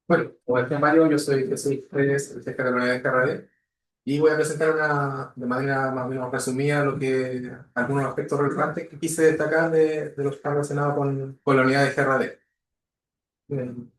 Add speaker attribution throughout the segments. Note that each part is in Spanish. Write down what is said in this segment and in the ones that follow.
Speaker 1: Bueno, como decía Mario, yo soy Jesús Pérez, el jefe de la unidad de KRD, y voy a presentar de manera más o menos resumida algunos aspectos relevantes que quise destacar de los que están relacionados con la unidad de GRD. Bien,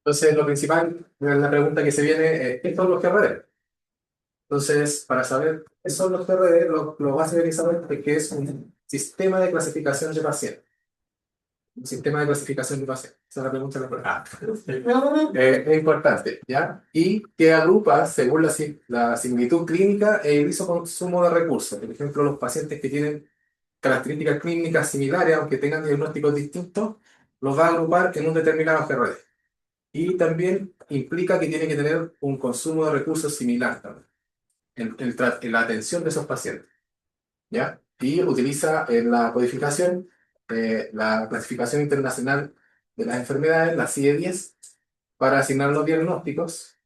Speaker 1: entonces, lo principal, la pregunta que se viene es, ¿qué son los GRD? Entonces, para saber qué son los GRD, lo más interesante es que es un sistema de clasificación de pacientes. Un sistema de clasificación de pacientes. Esa es la pregunta de la es importante, ¿ya? Y que agrupa, según la similitud clínica e el isoconsumo de recursos. Por ejemplo, los pacientes que tienen características clínicas similares, aunque tengan diagnósticos distintos, los va a agrupar en un determinado GRD. Y también implica que tiene que tener un consumo de recursos similar también, en la atención de esos pacientes, ¿ya? Y utiliza en la codificación la clasificación internacional de las enfermedades, la CIE-10, para asignar los diagnósticos,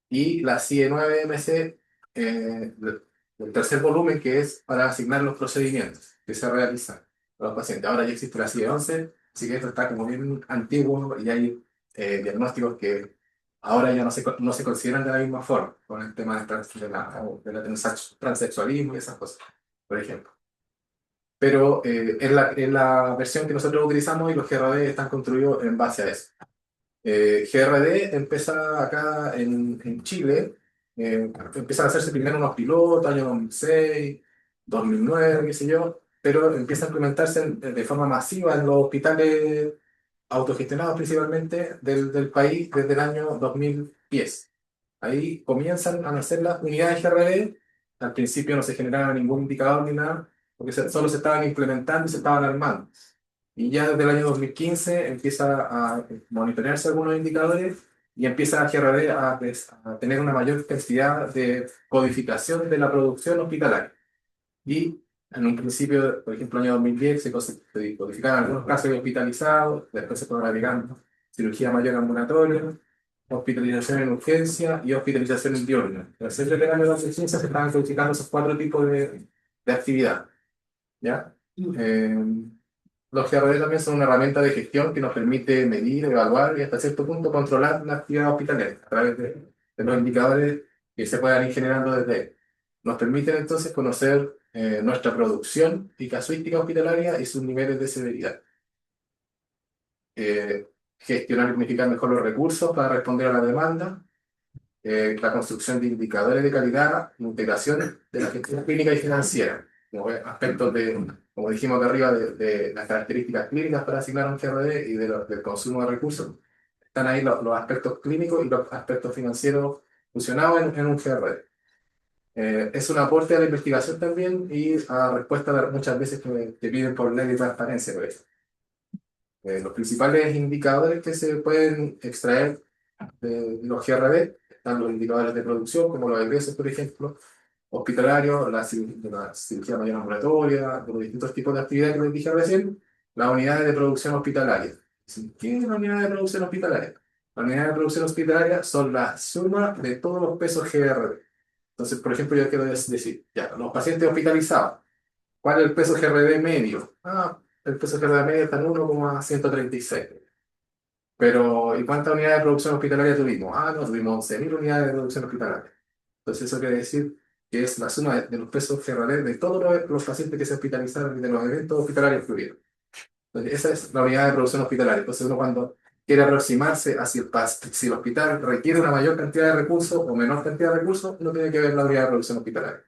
Speaker 1: y la CIE-9-MC del tercer volumen, que es para asignar los procedimientos que se realizan a los pacientes. Ahora ya existe la CIE-11, así que esto está como bien antiguo y hay diagnósticos que ahora ya no se consideran de la misma forma, con el tema de la transexualismo y esas cosas, por ejemplo. Pero es la versión que nosotros utilizamos, y los GRD están construidos en base a eso. GRD empieza acá en Chile, empiezan a hacerse primero unos pilotos, año 2006, 2009, qué sé yo, pero empieza a implementarse de forma masiva en los hospitales autogestionados principalmente del país desde el año 2010. Ahí comienzan a nacer las unidades GRD. Al principio no se generaba ningún indicador ni nada, porque solo se estaban implementando y se estaban armando. Y ya desde el año 2015 empieza a monitorearse algunos indicadores y empieza a GRD a tener una mayor cantidad de codificación de la producción hospitalaria. Y en un principio, por ejemplo, en el año 2010 se codificaron algunos casos hospitalizados, después se fueron agregando cirugía mayor ambulatoria, hospitalización en urgencia y hospitalización en diurna. Entonces, desde el año 2015 se estaban codificando esos cuatro tipos de actividad, ¿ya? Los GRD también son una herramienta de gestión que nos permite medir, evaluar y hasta cierto punto controlar la actividad hospitalaria a través de los indicadores que se puedan ir generando desde él. Nos permiten entonces conocer nuestra producción y casuística hospitalaria y sus niveles de severidad. Gestionar y planificar mejor los recursos para responder a la demanda, la construcción de indicadores de calidad, integración de la gestión clínica y financiera, como aspectos como dijimos de arriba, de las características clínicas para asignar un GRD y del consumo de recursos. Están ahí los aspectos clínicos y los aspectos financieros fusionados en un GRD. Es un aporte a la investigación también y a respuesta de muchas veces que piden por ley de transparencia, por eso. Los principales indicadores que se pueden extraer de los GRD están los indicadores de producción, como los egresos, por ejemplo, hospitalarios, de la cirugía mayor ambulatoria, de los distintos tipos de actividades que les dije recién, las unidades de producción hospitalaria. ¿Qué es la unidad de producción hospitalaria? Las unidades de producción hospitalaria son la suma de todos los pesos GRD. Entonces, por ejemplo, yo quiero decir, ya, los pacientes hospitalizados, ¿cuál es el peso GRD medio? El peso GRD medio está en 1,136. Pero, ¿y cuántas unidades de producción hospitalaria tuvimos? No, tuvimos 11.000 unidades de producción hospitalaria. Entonces, eso quiere decir que es la suma de los pesos GRD de todos los pacientes que se hospitalizaron y de los eventos hospitalarios que hubieron. Entonces, esa es la unidad de producción hospitalaria. Entonces, uno cuando quiere aproximarse a si el hospital requiere una mayor cantidad de recursos o menor cantidad de recursos, uno tiene que ver la unidad de producción hospitalaria.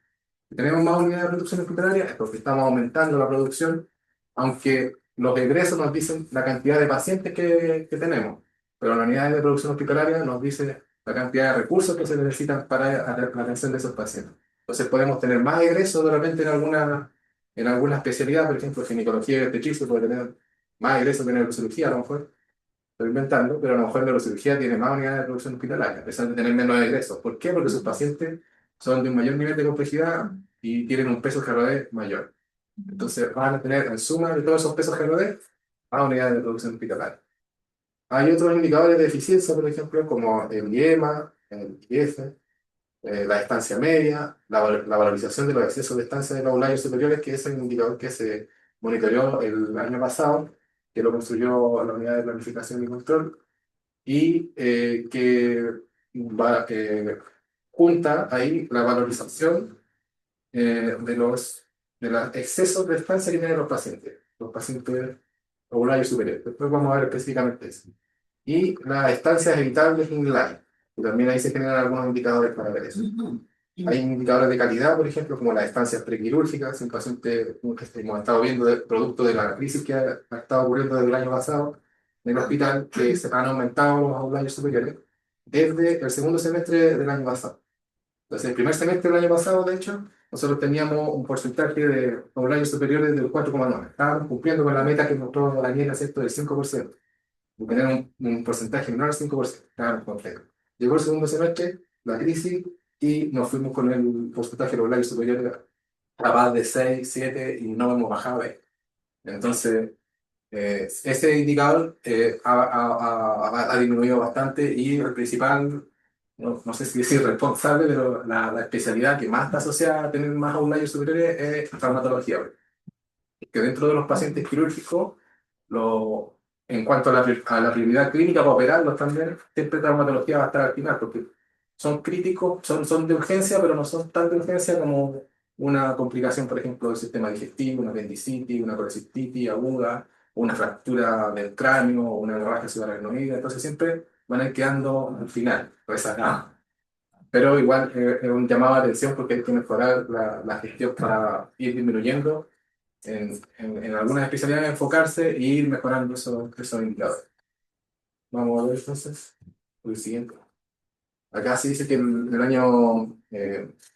Speaker 1: Si tenemos más unidades de producción hospitalaria, es porque estamos aumentando la producción, aunque los egresos nos dicen la cantidad de pacientes que tenemos, pero la unidad de producción hospitalaria nos dice la cantidad de recursos que se necesitan para la atención de esos pacientes. Entonces podemos tener más egresos de repente en alguna especialidad, por ejemplo, ginecología y obstetricia puede tener más egresos que neurocirugía, a lo mejor, estoy inventando, pero a lo mejor neurocirugía tiene más unidades de producción hospitalaria, a pesar de tener menos egresos. ¿Por qué? Porque sus pacientes son de un mayor nivel de complejidad y tienen un peso GRD mayor. Entonces van a tener en suma de todos esos pesos GRD a unidades de producción hospitalaria. Hay otros indicadores de eficiencia, por ejemplo, como el IEMA, el IF, la estancia media, la valorización de los excesos de estancia de los aularios superiores, que es un indicador que se monitoreó el año pasado, que lo construyó la unidad de planificación y control, y que junta ahí la valorización de los excesos de estancia que tienen los pacientes ovularios superiores. Después vamos a ver específicamente eso. Y las estancias evitables inline, y también ahí se generan algunos indicadores para ver eso. Hay indicadores de calidad, por ejemplo, como las estancias prequirúrgicas, si un paciente, como que hemos estado viendo, producto de la crisis que ha estado ocurriendo desde el año pasado en el hospital, que se han aumentado los ovularios superiores desde el segundo semestre del año pasado. Entonces, el primer semestre del año pasado, de hecho, nosotros teníamos un porcentaje de ovularios superiores del 4,9. Estábamos cumpliendo con la meta que mostró Daniel, ¿cierto?, del 5%. Y tener un porcentaje menor al 5%. Estábamos completos. Llegó el segundo semestre, la crisis, y nos fuimos con el porcentaje de ovularios superiores capaz de 6, 7, y no hemos bajado ahí. Entonces, ese indicador ha disminuido bastante y el principal, no sé si decir responsable, pero la especialidad que más está asociada a tener más ovularios superiores es traumatología. Que dentro de los pacientes quirúrgicos, en cuanto a la prioridad clínica para operarlos también, siempre traumatología va a estar al final, porque son críticos, son de urgencia, pero no son tan de urgencia como una complicación, por ejemplo, del sistema digestivo, una apendicitis, una colecistitis aguda, una fractura del cráneo, o una hemorragia subaracnoidea. Entonces siempre van a ir quedando al final, rezagados. Pero igual es un llamado de atención porque hay que mejorar la gestión para ir disminuyendo en algunas especialidades, enfocarse e ir mejorando esos indicadores. Vamos a ver entonces el siguiente. Acá se dice que en el año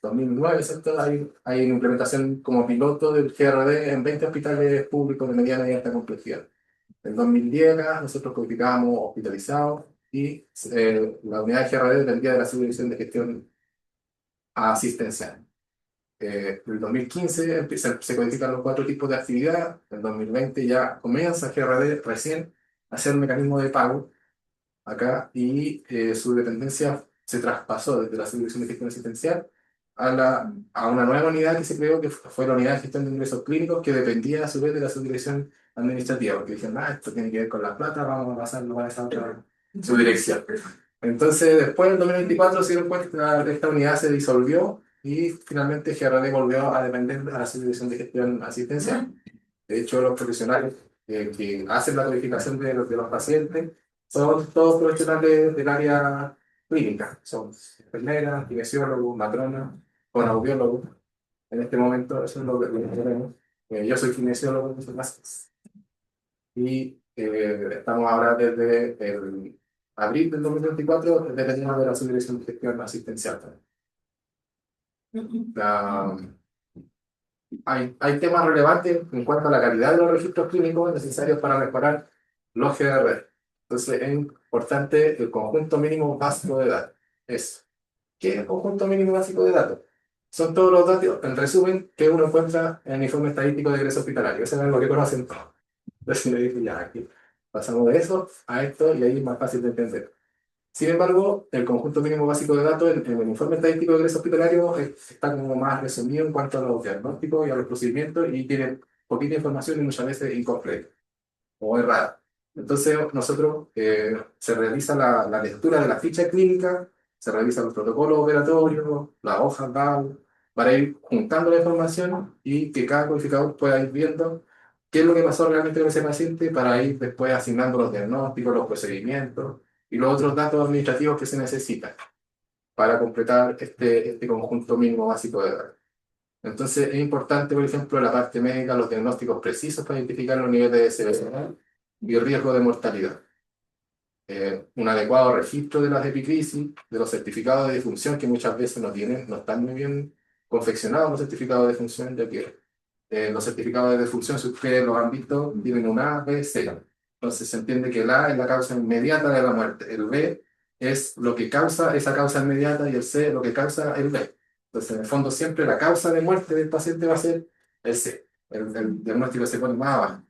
Speaker 1: 2009, ¿cierto? Hay una implementación como piloto del GRD en 20 hospitales públicos de mediana y alta complejidad. En 2010 acá nosotros codificábamos hospitalizados y la unidad de GRD dependía de la Subdirección de Gestión Asistencial. En el 2015 se codifican los cuatro tipos de actividad. En 2020 ya comienza GRD recién a hacer un mecanismo de pago acá y su dependencia se traspasó desde la Subdirección de Gestión Asistencial a una nueva unidad que se creó, que fue la Unidad de Gestión de Ingresos Clínicos, que dependía a su vez de la Subdirección Administrativa, porque dijeron, esto tiene que ver con la plata, vamos a pasarlo a esa otra subdirección. Entonces, después del 2024 se dieron cuenta que esta unidad se disolvió y finalmente GRD volvió a depender de la Subdirección de Gestión Asistencial. De hecho, los profesionales que hacen la codificación de los pacientes son todos profesionales del área clínica. Son enfermeras, kinesiólogos, matronas, con audiólogos. En este momento, eso es lo que tenemos. Yo soy kinesiólogo en este caso. Y estamos ahora desde el abril del 2024, dependiendo de la Subdirección de Gestión Asistencial también. La- hay temas relevantes en cuanto a la calidad de los registros clínicos necesarios para mejorar los GR. Entonces, es importante el conjunto mínimo básico de datos. ¿Qué es el conjunto mínimo básico de datos? Son todos los datos, en resumen, que uno encuentra en el informe estadístico de egreso hospitalario. Eso es lo que conocen todos. Entonces, le dije, ya, aquí pasamos de eso a esto y ahí es más fácil de entender. Sin embargo, el conjunto mínimo básico de datos en el informe estadístico de egreso hospitalario está como más resumido en cuanto a los diagnósticos y a los procedimientos y tiene poquita información y muchas veces incompleta o errada. Entonces, nosotros se realiza la lectura de la ficha clínica, se revisan los protocolos operatorios, las hojas DAO, para ir juntando la información y que cada codificador pueda ir viendo qué es lo que pasó realmente con ese paciente para ir después asignando los diagnósticos, los procedimientos y los otros datos administrativos que se necesitan para completar este conjunto mínimo básico de datos. Entonces, es importante, por ejemplo, la parte médica, los diagnósticos precisos para identificar los niveles de severidad y riesgo de mortalidad. Un adecuado registro de las epicrisis, de los certificados de defunción, que muchas veces no están muy bien confeccionados los certificados de defunción, ya que los certificados de defunción, si ustedes los han visto, tienen un A, B, C. Entonces se entiende que el A es la causa inmediata de la muerte, el B es lo que causa esa causa inmediata y el C lo que causa el B. Entonces, en el fondo, siempre la causa de muerte del paciente va a ser el C. El diagnóstico se pone más abajo.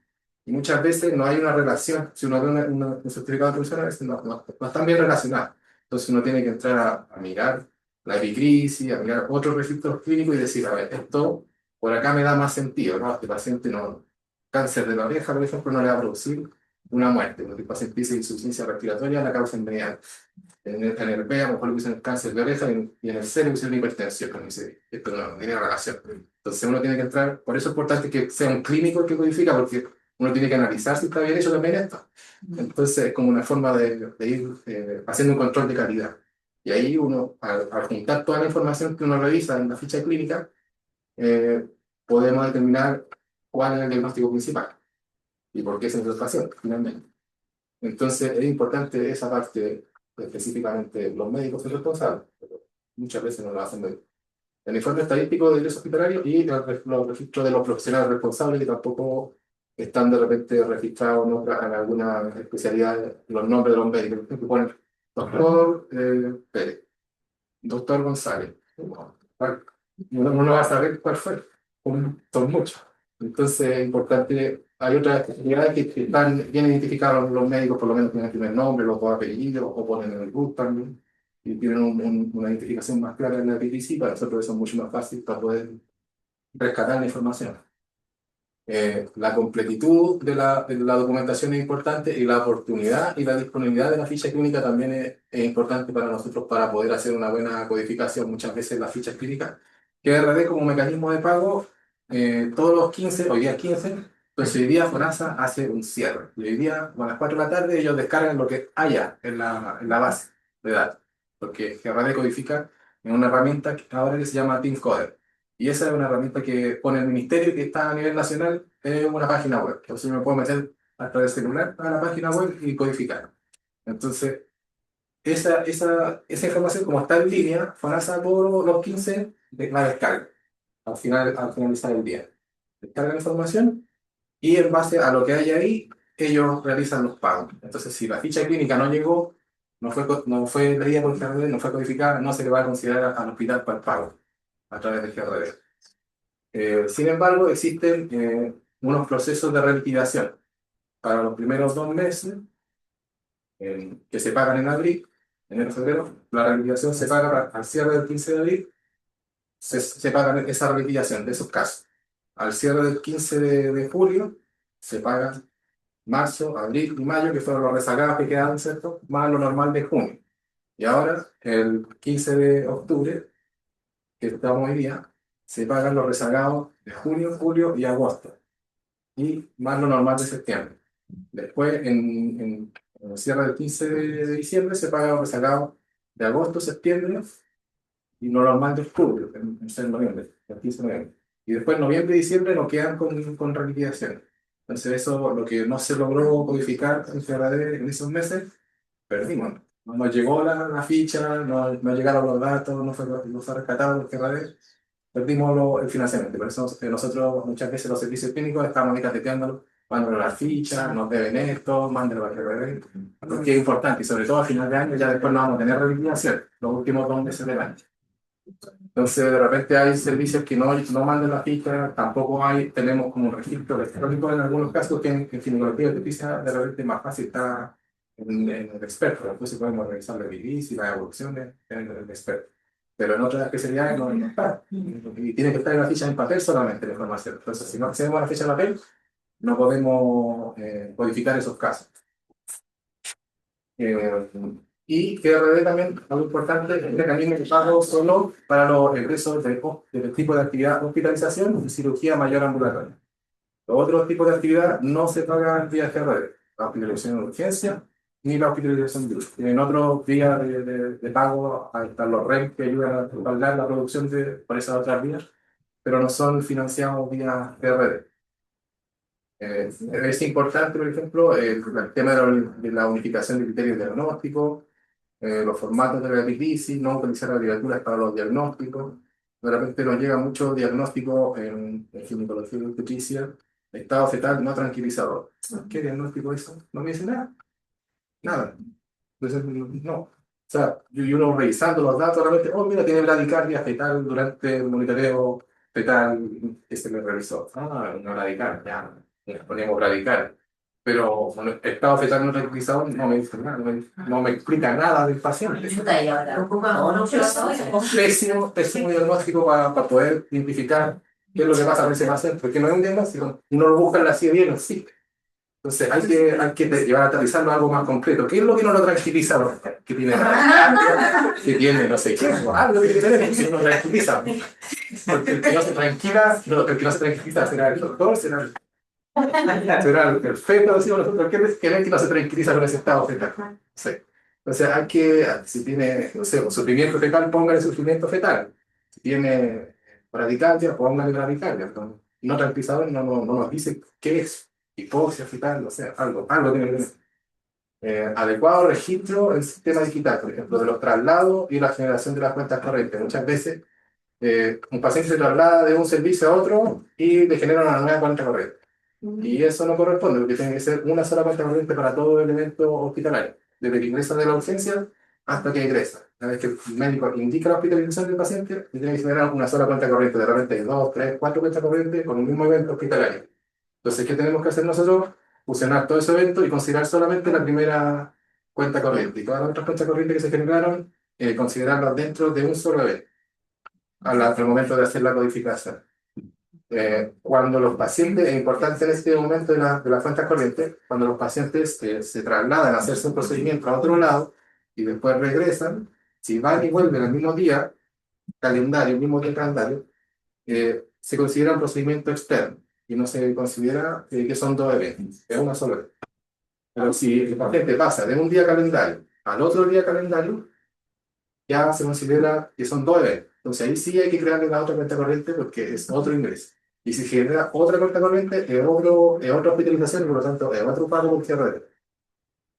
Speaker 1: Y muchas veces no hay una relación. Si uno ve un certificado de producción, a veces no están bien relacionados. Entonces, uno tiene que entrar a mirar la epicrisis, a mirar otros registros clínicos y decir, a ver, esto por acá me da más sentido, ¿no? Este paciente no, cáncer de la oreja, por ejemplo, no le va a producir una muerte, porque el paciente dice insuficiencia respiratoria, la causa inmediata. En el B, a lo mejor le pusieron cáncer de oreja y en el C le pusieron hipertensión, pero dice, esto no tiene relación. Entonces uno tiene que entrar, por eso es importante que sea un clínico el que codifica, porque uno tiene que analizar si está bien hecho también esto. Entonces es como una forma de ir haciendo un control de calidad. Y ahí uno, al juntar toda la información que uno revisa en la ficha clínica, eh, podemos determinar cuál es el diagnóstico principal y por qué es el paciente, finalmente. Entonces es importante esa parte, específicamente los médicos son responsables, pero muchas veces no lo hacen bien. El informe estadístico de ingresos hospitalarios y los registros de los profesionales responsables que tampoco están de repente registrados en alguna especialidad, los nombres de los médicos. Por ejemplo, ponen doctor Pérez, doctor González. Uno no va a saber cuál fue, son muchos. Entonces es importante, hay otras especialidades que están bien identificadas los médicos, por lo menos tienen el primer nombre, los dos apellidos, o ponen en el book también, y tienen una identificación más clara en la PTC, para nosotros eso es mucho más fácil para poder rescatar la información. La completitud de la documentación es importante y la oportunidad y la disponibilidad de la ficha clínica también es importante para nosotros para poder hacer una buena codificación. Muchas veces las fichas clínicas, que RD como mecanismo de pago, todos los 15, hoy día 15, entonces hoy día FONASA hace un cierre. Y hoy día a las 4 de la tarde ellos descargan lo que haya en la base de datos, porque RD codifica en una herramienta ahora que se llama TeamCoder. Y esa es una herramienta que pone el ministerio que está a nivel nacional en una página web. Entonces yo me puedo meter a través del celular a la página web y codificar. Entonces, esa información, como está en línea, FONASA todos los 15 la descarga al finalizar el día. Descarga la información y en base a lo que hay ahí, ellos realizan los pagos. Entonces, si la ficha clínica no llegó, no fue leída por el GRD, no fue codificada, no se le va a considerar al hospital para el pago a través del GRD. Sin embargo, existen unos procesos de reliquidación. Para los primeros 2 meses, que se pagan en abril, enero, febrero, la reliquidación se paga al cierre del 15 de abril, se paga esa reliquidación de esos casos. Al cierre del 15 de julio, se paga marzo, abril y mayo, que fueron los rezagados que quedaron, ¿cierto? Más lo normal de junio. Y ahora, el 15 de octubre, que estamos hoy día, se pagan los rezagados de junio, julio y agosto, y más lo normal de septiembre. Después, en el cierre del 15 de diciembre, se paga los rezagados de agosto, septiembre, y lo normal de octubre, en noviembre, el 15 de noviembre. Y después, noviembre y diciembre, nos quedan con reliquidación. Entonces, eso, lo que no se logró codificar en FRD en esos meses, perdimos. No nos llegó la ficha, no llegaron los datos, no fue rescatado el FRD, perdimos el financiamiento. Por eso nosotros muchas veces los servicios clínicos estamos ahí cateteándolo, mándenos las fichas, nos deben esto, mándenos para que revelen, porque es importante, y sobre todo a final de año ya después no vamos a tener reliquidación, los últimos 2 meses del año. Entonces de repente hay servicios que no mandan la ficha, tampoco tenemos como un registro electrónico en algunos casos que en ginecología obstetricia de repente más fácil está en el experto, entonces podemos revisar la bilis y las evoluciones en el experto. Pero en otras especialidades no está. Y tiene que estar en la ficha en papel solamente la información. Entonces, si no accedemos a la ficha en papel, no podemos codificar esos casos. Eh, y que RD también, algo importante, el mecanismo de pago solo para los egresos del tipo de actividad hospitalización y cirugía mayor ambulatoria. Los otros tipos de actividad no se pagan vía GRD, la hospitalización de urgencia ni la hospitalización de urgencia. En otros vías de pago están los REM que ayudan a respaldar la producción por esas otras vías, pero no son financiados vía GRD. Es importante, por ejemplo, el tema de la unificación de criterios diagnósticos, los formatos de la epidisi, no utilizar abreviaturas para los diagnósticos. De repente nos llega mucho diagnóstico en ginecología y obstetricia, estado fetal no tranquilizador. ¿Qué diagnóstico es eso? No me dice nada. Nada. Entonces, no. sea, y uno revisando los datos, realmente, oh, mira, tiene bradicardia fetal durante el monitoreo fetal que se le realizó. Ah, una bradicardia, ya, le ponemos bradicardia. Pero bueno, el estado fetal no tranquilizado no me dice nada, no me explica nada del paciente. Pésimo, pésimo diagnóstico para poder identificar qué es lo que pasa con ese paciente, porque no es un diagnóstico, uno lo busca en la CIE no existe. Entonces hay que llevar a aterrizarlo a algo más concreto. ¿Qué es lo que no lo tranquiliza? Que tiene que tiene no sé qué, algo que tiene que no lo tranquiliza. Porque el que no se tranquila, el que no se tranquiliza será el doctor, será el feto, decimos nosotros, ¿quién es que no se tranquiliza con ese estado fetal? Sí. Entonces hay que, si tiene, no sé, sufrimiento fetal, póngale sufrimiento fetal. Si tiene bradicardia, póngale bradicardia. No tranquilizador no nos dice qué es hipoxia fetal, o sea, algo tiene que tener. Adecuado registro del sistema digital, por ejemplo, de los traslados y la generación de las cuentas corrientes. Muchas veces un paciente se traslada de un servicio a otro y le genera una nueva cuenta corriente. Y eso no corresponde, porque tiene que ser una sola cuenta corriente para todo el evento hospitalario, desde que ingresa de la urgencia hasta que egresa. Una vez que el médico indica la hospitalización del paciente, le tiene que generar una sola cuenta corriente. De repente hay dos, tres, cuatro cuentas corrientes con un mismo evento hospitalario. Entonces, ¿qué tenemos que hacer nosotros? Fusionar todo ese evento y considerar solamente la primera cuenta corriente. Y todas las otras cuentas corrientes que se generaron, considerarlas dentro de un solo evento, al momento de hacer la codificación. Cuando los pacientes, es importante en este momento de las cuentas corrientes, cuando los pacientes se trasladan a hacerse un procedimiento a otro lado y después regresan, si van y vuelven el mismo día, calendario, el mismo día calendario, se considera un procedimiento externo y no se considera que son dos eventos, es una sola vez. Pero si el paciente pasa de un día calendario al otro día calendario, ya se considera que son dos eventos. Entonces ahí sí hay que crearle la otra cuenta corriente porque es otro ingreso. Y si genera otra cuenta corriente, es otra hospitalización y por lo tanto es otro pago por TRD.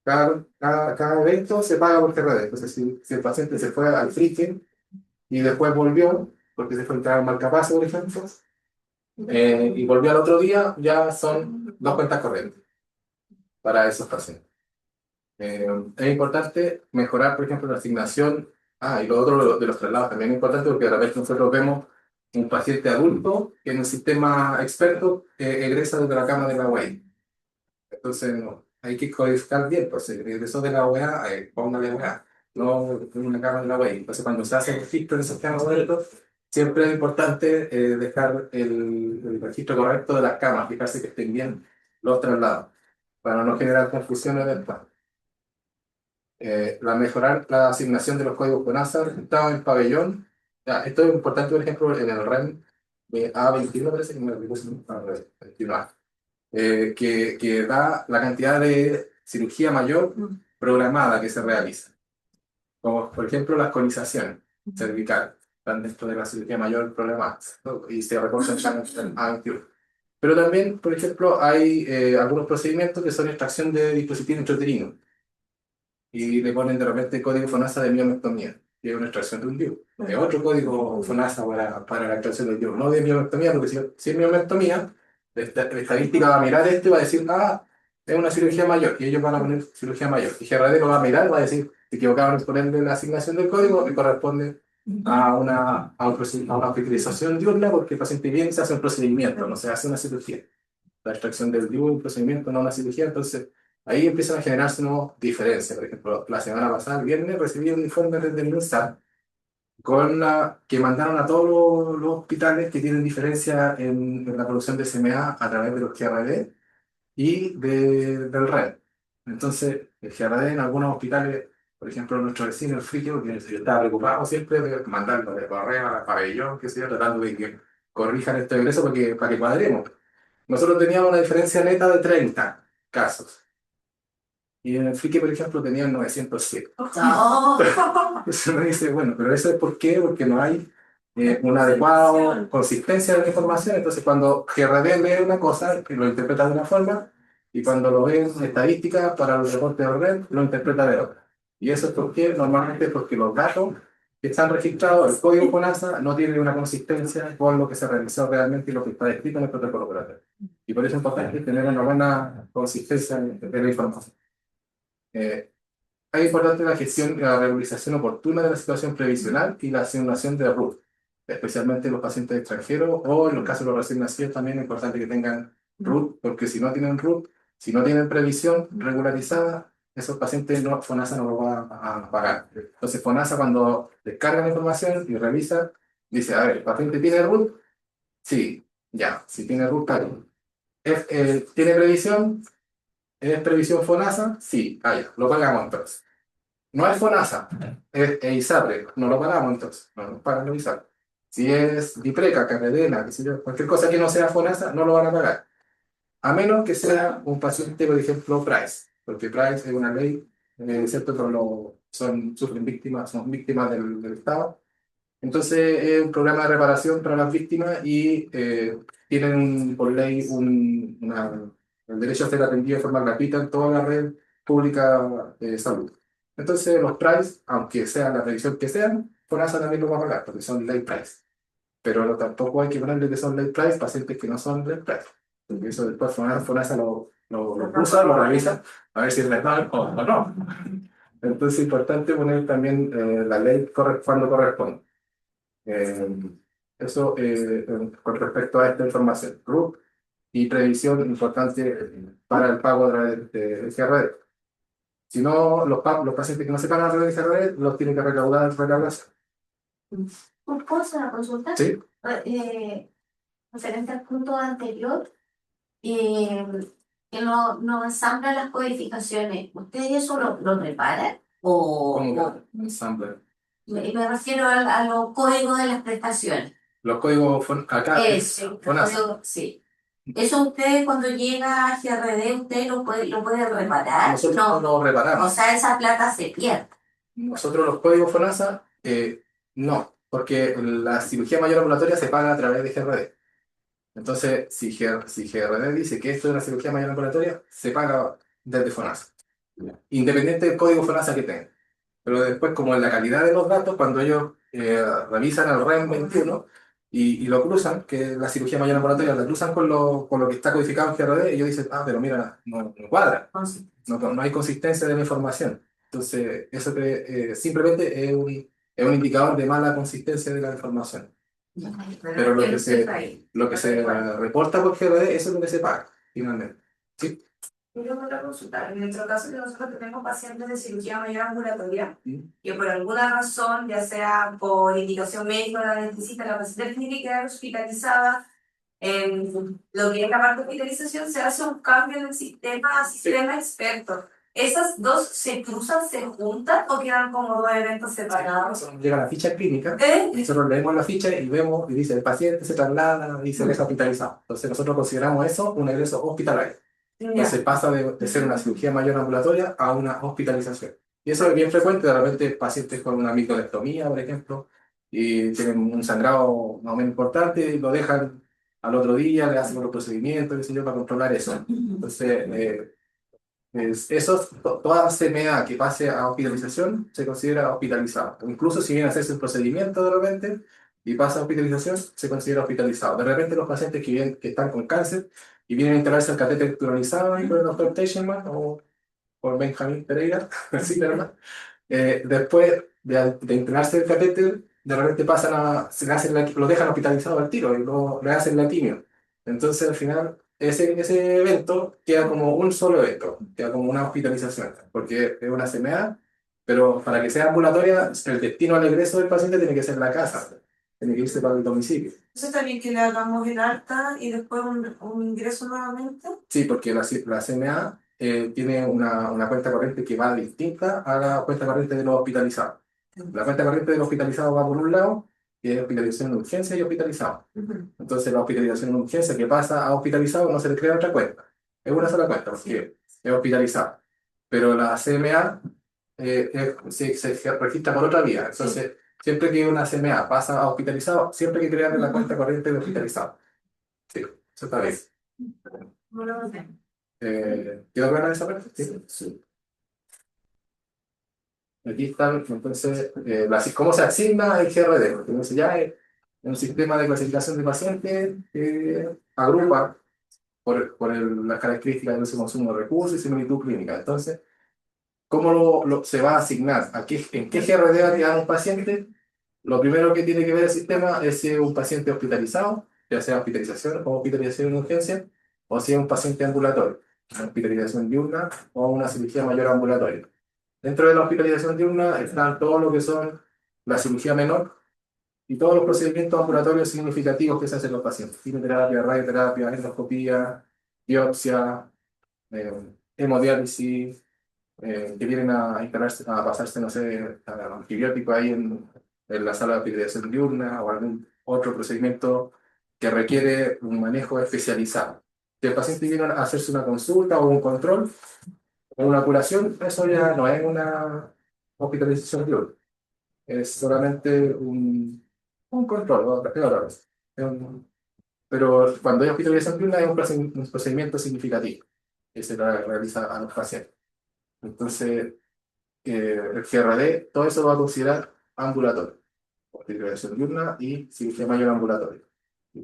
Speaker 1: Cada evento se paga por TRD. Entonces si el paciente se fue al freaking y después volvió, porque se fue a entrar al marcapaso, por ejemplo, y volvió al otro día, ya son dos cuentas corrientes para esos pacientes. Es importante mejorar, por ejemplo, la asignación. Ah, y lo otro de los traslados también es importante porque de repente nosotros vemos un paciente adulto que en el sistema experto egresa desde la cama de la UEI. Entonces, no, hay que codificar bien, pues si egresó de la UEA, póngale UEA, no en una cama de la UEI. Entonces, cuando se hace el registro en el sistema abierto, siempre es importante dejar el registro correcto de las camas, fijarse que estén bien los traslados, para no generar confusiones después. Mejorar la asignación de los códigos CONASA registrados en pabellón. Ya, esto es importante, por ejemplo, en el REM A21, parece que me lo puse, 21A, que da la cantidad de cirugía mayor programada que se realiza, como por ejemplo las conizaciones cervicales, están dentro de la cirugía mayor programada, ¿no? Y se reportan en A21. Pero también, por ejemplo, hay algunos procedimientos que son extracción de dispositivos intrauterinos y le ponen de repente código FONASA de miomectomía, que es una extracción de un DIU. Es otro código FONASA para la extracción del DIU, no de miomectomía, porque si es miomectomía, la estadística va a mirar esto y va a decir, ah, es una cirugía mayor, y ellos van a poner cirugía mayor. Y GRD lo va a mirar y va a decir, se equivocaron en ponerle la asignación del código y corresponde a una hospitalización diurna porque el paciente viene y se hace un procedimiento, no se hace una cirugía. La extracción del DIU es un procedimiento, no una cirugía, entonces ahí empiezan a generarse nuevas diferencias. Por ejemplo, la semana pasada, el viernes, recibí un informe desde el MINSA que mandaron a todos los hospitales que tienen diferencia en la producción de SMA a través de los GRD y del RED. Entonces, el GRD en algunos hospitales, por ejemplo, nuestro vecino, el Frigio, que yo estaba preocupado siempre de mandarlo de correo a pabellón, que sea, tratando de que corrijan este ingreso para que cuadremos. Nosotros teníamos una diferencia neta de 30 casos. Y en el FICE, por ejemplo, tenían 907.
Speaker 2: No.
Speaker 1: Entonces uno dice, bueno, pero eso es ¿por qué? Porque no hay una adecuada consistencia de la información. Entonces, cuando GRD lee una cosa, lo interpreta de una forma, y cuando lo ve en estadística para los reportes de red, lo interpreta de otra. Y eso es porque, normalmente, porque los datos que están registrados, el código FONASA, no tiene una consistencia con lo que se realizó realmente y lo que está escrito en el protocolo operatorio. Y por eso es importante tener una buena consistencia de la información. Eh, Es importante la gestión y la regularización oportuna de la situación previsional y la asignación de RUT, especialmente los pacientes extranjeros o en los casos de los recién nacidos también es importante que tengan RUT, porque si no tienen RUT, si no tienen previsión regularizada, esos pacientes no, FONASA no lo va a pagar. Entonces FONASA cuando descarga la información y revisa, dice, a ver, ¿el paciente tiene RUT? Sí, ya, si tiene RUT, paga. ¿Tiene previsión? ¿Es previsión FONASA? Sí, ya, lo pagamos entonces. No es FONASA, es ISAPRE, no lo pagamos entonces, no nos pagan los ISAPRE. Si es DIPRECA, Carredena, qué sé yo, cualquier cosa que no sea FONASA, no lo van a pagar. A menos que sea un paciente, por ejemplo, PRICE, porque PRICE es una ley, ¿cierto? Pero sufren víctimas, son víctimas del Estado. Entonces es un programa de reparación para las víctimas y tienen por ley el derecho a ser atendido de forma gratuita en toda la red pública de salud. Entonces los PRICE, aunque sean la revisión que sean, FONASA también lo va a pagar porque son ley PRICE. Pero tampoco hay que ponerle que son ley PRICE pacientes que no son ley PRICE. Porque eso después FONASA lo usa, lo revisa, a ver si es verdad o no. Entonces es importante poner también la ley cuando corresponde. Eh, con respecto a esta información. RUT y previsión importante para el pago de GRD. Si no, los pacientes que no se pagan a través de GRD los tienen que recaudar en recaudación.
Speaker 2: ¿Puedo hacer una consulta?
Speaker 1: ¿Sí?
Speaker 2: Referente al punto anterior, eh, que no ensamblan las codificaciones. ¿Ustedes eso lo preparan?
Speaker 1: ¿Cómo que ensamble?
Speaker 2: Me refiero a los códigos de las prestaciones.
Speaker 1: Los códigos acá
Speaker 2: Eso, sí. Eso usted cuando llega a GRD, usted lo puede reparar.
Speaker 1: Nosotros no lo
Speaker 2: O
Speaker 1: reparamos.
Speaker 2: sea, esa plata se pierde.
Speaker 1: Nosotros los códigos FONASA, no, porque la cirugía mayor ambulatoria se paga a través de GRD. Entonces, si GRD dice que esto es una cirugía mayor ambulatoria, se paga desde FONASA, independiente del código FONASA que tenga. Pero después, como en la calidad de los datos, cuando ellos revisan el REM 21 y lo cruzan, que es la cirugía mayor ambulatoria, la cruzan con lo que está codificado en GRD, ellos dicen, pero mira, no cuadra, no hay consistencia de la información. Entonces, eso simplemente es un indicador de mala consistencia de la información. Pero lo que se reporta por GRD, eso es lo que se paga, finalmente. ¿Sí?
Speaker 3: Yo tengo otra consulta. En nuestro caso, que nosotros tenemos pacientes de cirugía mayor ambulatoria, que por alguna razón, ya sea por indicación médica o la dentista, la paciente tiene que quedar hospitalizada. En lo que es la parte de hospitalización, se hace un cambio en el sistema a sistema experto. ¿Esas dos se cruzan, se juntan o quedan como dos eventos separados?
Speaker 1: Llega la ficha clínica, nosotros leemos la ficha y vemos, y dice el paciente se traslada y se deja hospitalizado. Entonces nosotros consideramos eso un egreso hospitalario. Entonces pasa de ser una cirugía mayor ambulatoria a una hospitalización. Y eso es bien frecuente, de repente pacientes con una microdectomía, por ejemplo, y tienen un sangrado más o menos importante y lo dejan al otro día, le hacen otro procedimiento, qué sé yo, para controlar eso. Entonces, toda CMA que pase a hospitalización se considera hospitalizado. O incluso si viene a hacerse un procedimiento de repente y pasa a hospitalización, se considera hospitalizado. De repente los pacientes que están con cáncer y vienen a instalarse el catéter cronizado ahí por el doctor Teichenmann o por Benjamín Pereira, sí, ¿verdad? Después de instalarse el catéter, de repente se le hacen lo dejan hospitalizado al tiro y luego le hacen la quimio. Entonces, al final, ese evento queda como un solo evento, queda como una hospitalización, porque es una CMA, pero para que sea ambulatoria, el destino al egreso del paciente tiene que ser la casa, tiene que irse para el domicilio.
Speaker 3: ¿Eso también que le hagamos el alta y después un ingreso nuevamente?
Speaker 1: Sí, porque la CMA tiene una cuenta corriente que va distinta a la cuenta corriente de los hospitalizados. La cuenta corriente de los hospitalizados va por un lado, que es hospitalización de urgencia y hospitalizado. Entonces, la hospitalización de urgencia que pasa a hospitalizado no se le crea otra cuenta. Es una sola cuenta, porque es hospitalizado. Pero la CMA se registra por otra vía. Entonces, siempre que una CMA pasa a hospitalizado, siempre hay que crearle la cuenta corriente de hospitalizado. Sí, eso está bien. ¿Quedó clara esa parte? Sí. Sí. Aquí están, entonces, cómo se asigna el GRD. Entonces, ya es un sistema de clasificación de pacientes que agrupa las características de ese consumo de recursos y similitud clínica. Entonces, ¿Cómo se va a asignar? ¿En qué GRD va a quedar un paciente? Lo primero que tiene que ver el sistema es si es un paciente hospitalizado, ya sea hospitalización o hospitalización en urgencia, o si es un paciente ambulatorio, una hospitalización diurna o una cirugía mayor ambulatoria. Dentro de la hospitalización diurna están todo lo que son la cirugía menor y todos los procedimientos ambulatorios significativos que se hacen los pacientes: quimioterapia, radioterapia, endoscopía, biopsia, eh, hemodiálisis, que vienen a instalarse, a pasarse, no sé, antibiótico ahí en la sala de hospitalización diurna o algún otro procedimiento que requiere un manejo especializado. Si el paciente viene a hacerse una consulta o un control o una curación, eso ya no es una hospitalización diurna, es solamente un control, ¿no? Es un- Pero cuando hay hospitalización diurna es un procedimiento significativo que se realiza a los pacientes. Entonces, el GRD, todo eso lo va a considerar ambulatorio, hospitalización diurna y cirugía mayor ambulatorio.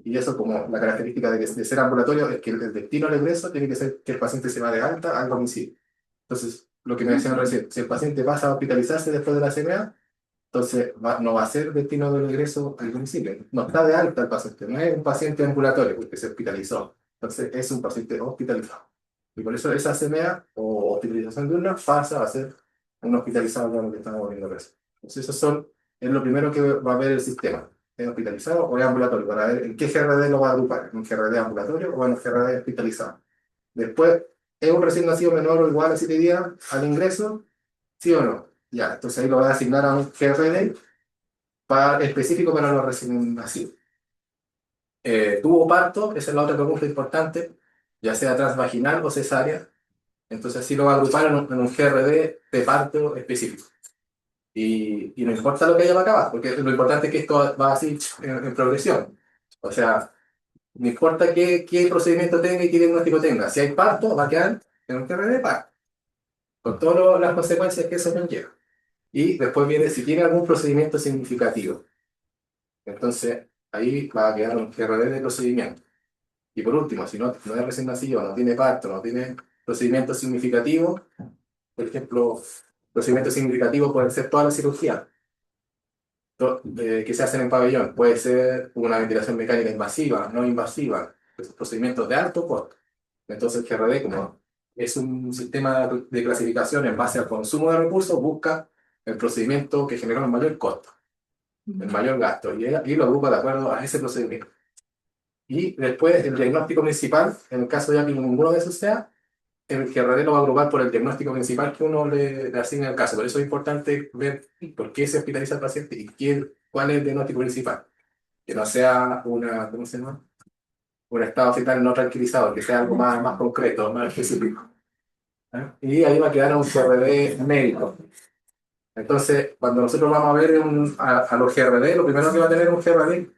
Speaker 1: Y eso, como la característica de ser ambulatorio, es que el destino del egreso tiene que ser que el paciente se va de alta al domicilio. Entonces, lo que me decían recién, si el paciente pasa a hospitalizarse después de la CMA, entonces no va a ser destino del egreso al domicilio. No está de alta el paciente, no es un paciente ambulatorio porque se hospitalizó. Entonces, es un paciente hospitalizado. Y por eso esa CMA o hospitalización diurna pasa a ser un hospitalizado con lo que estamos viendo acá. Entonces, es lo primero que va a ver el sistema. ¿Es hospitalizado o es ambulatorio? Para ver en qué GRD lo va a agrupar, en un GRD ambulatorio o en un GRD hospitalizado. Después, ¿es un recién nacido menor o igual a 7 días al ingreso? ¿Sí o no? Ya, entonces ahí lo van a asignar a un GRD específico para los recién nacidos. Tuvo parto, esa es la otra pregunta importante, ya sea transvaginal o cesárea. Entonces sí lo va a agrupar en un GRD de parto específico. Y no importa lo que haya para acabar, porque lo importante es que esto va así en progresión. O sea, no importa qué procedimiento tenga y qué diagnóstico tenga. Si hay parto, va a quedar en un GRD de parto, con todas las consecuencias que eso conlleva. Y después viene si tiene algún procedimiento significativo. Entonces, ahí va a quedar un GRD de procedimiento. Y por último, si no es recién nacido, no tiene parto, no tiene procedimiento significativo, por ejemplo, procedimientos significativos pueden ser toda la cirugía que se hacen en pabellón. Puede ser una ventilación mecánica invasiva, no invasiva, esos procedimientos de alto costo. Entonces, el GRD, como es un sistema de clasificación en base al consumo de recursos, busca el procedimiento que genera el mayor costo, el mayor gasto, y lo agrupa de acuerdo a ese procedimiento. Y después el diagnóstico principal, en el caso ya que ninguno de esos sea, el GRD lo va a agrupar por el diagnóstico principal que uno le asigna al caso. Por eso es importante ver por qué se hospitaliza el paciente y cuál es el diagnóstico principal. Que no sea ¿cómo se llama? Un estado fetal no tranquilizado, que sea algo más concreto, más específico. ¿Eh? Y ahí va a quedar un GRD médico. Entonces, cuando nosotros vamos a ver a los GRD, lo primero que va a tener un GRD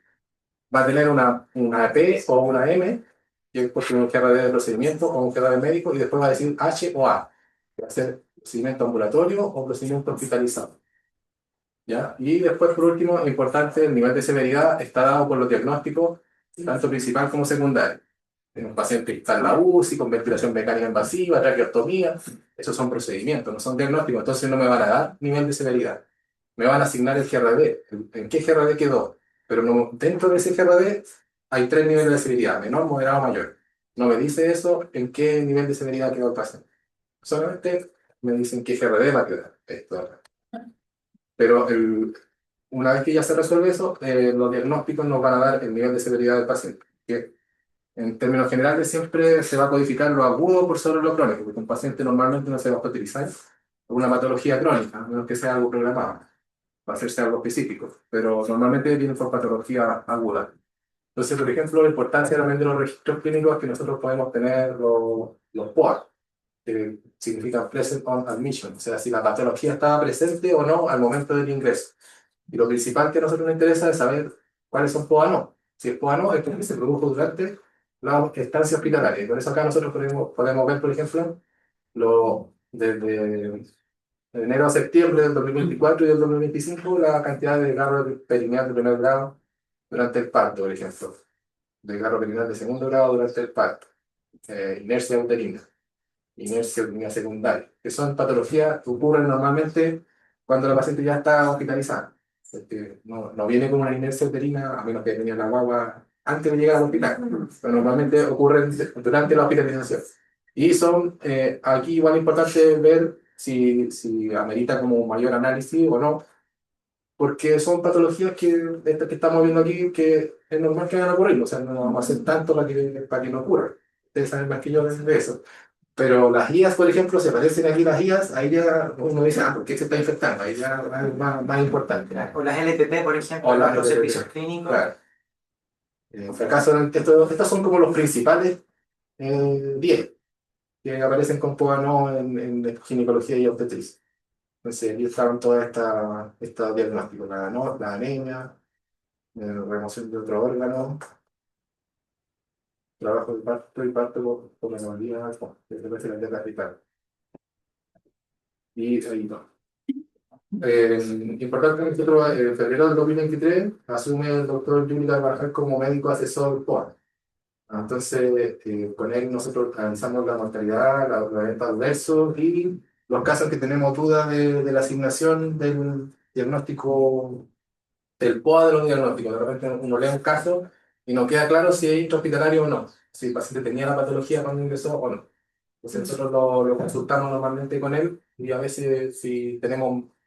Speaker 1: va a tener una P o una M, que es porque un GRD de procedimiento o un GRD médico, y después va a decir H o A, que va a ser procedimiento ambulatorio o procedimiento hospitalizado. ¿Ya? Y después, por último, importante, el nivel de severidad está dado por los diagnósticos, tanto principal como secundario. En un paciente que está en la UCI, con ventilación mecánica invasiva, traqueostomía, esos son procedimientos, no son diagnósticos, entonces no me van a dar nivel de severidad. Me van a asignar el GRD, en qué GRD quedó, pero no, dentro de ese GRD hay 3 niveles de severidad: menor, moderado, mayor. No me dice eso en qué nivel de severidad quedó el paciente. Solamente me dicen qué GRD va a quedar. Pero una vez que ya se resuelve eso, los diagnósticos nos van a dar el nivel de severidad del paciente. Que en términos generales siempre se va a codificar lo agudo por sobre lo crónico, porque un paciente normalmente no se va a utilizar una patología crónica, a menos que sea algo programado, va a hacerse algo específico, pero normalmente viene por patología aguda. Entonces, por ejemplo, la importancia también de los registros clínicos es que nosotros podemos tener los POA, que significan Present on Admission, o sea, si la patología estaba presente o no al momento del ingreso. Y lo principal que a nosotros nos interesa es saber cuáles son POA no. Si es POA no, es porque se produjo durante la estancia hospitalaria. Y por eso acá nosotros podemos ver, por ejemplo, desde enero a septiembre del 2024 y del 2025, la cantidad de desgarro perineal de primer grado durante el parto, por ejemplo, desgarro perineal de segundo grado durante el parto, inercia uterina. inercia urinaria secundaria, que son patologías que ocurren normalmente cuando la paciente ya está hospitalizada. Porque no viene con una inercia uterina, a menos que tenía la guagua antes de llegar al hospital, pero normalmente ocurren durante la hospitalización. Y son, aquí igual es importante ver si amerita como un mayor análisis o no, porque son patologías de estas que estamos viendo aquí que es normal que vayan a ocurrir, o sea, no vamos a hacer tanto para que no ocurra. Ustedes saben más que yo de eso. Pero las guías, por ejemplo, se parecen aquí las guías, ahí ya uno dice, ah, ¿por qué se está infectando? Ahí ya es más importante.
Speaker 4: O las LTP, por ejemplo,
Speaker 1: O las
Speaker 4: los
Speaker 1: LTP,
Speaker 4: servicios clínicos.
Speaker 1: claro. En fracaso, estos son como los principales 10 que aparecen con POA en ginecología y obstetricia. Entonces, ahí estaban todas estos diagnósticos, la anemia, remoción de otro órgano, trabajo de parto y parto por anomalía, que se parece a la dieta vital. Y ahí no. Importante que nosotros, en febrero del 2023, asume el doctor Yuri Carvajal como médico asesor POA. Entonces, con él nosotros analizamos la mortalidad, los eventos adversos y los casos que tenemos dudas de la asignación del diagnóstico, del POA de los diagnósticos. De repente uno lee un caso y no queda claro si es intrahospitalario o no, si el paciente tenía la patología cuando ingresó o no. Entonces nosotros lo consultamos normalmente con él y a veces si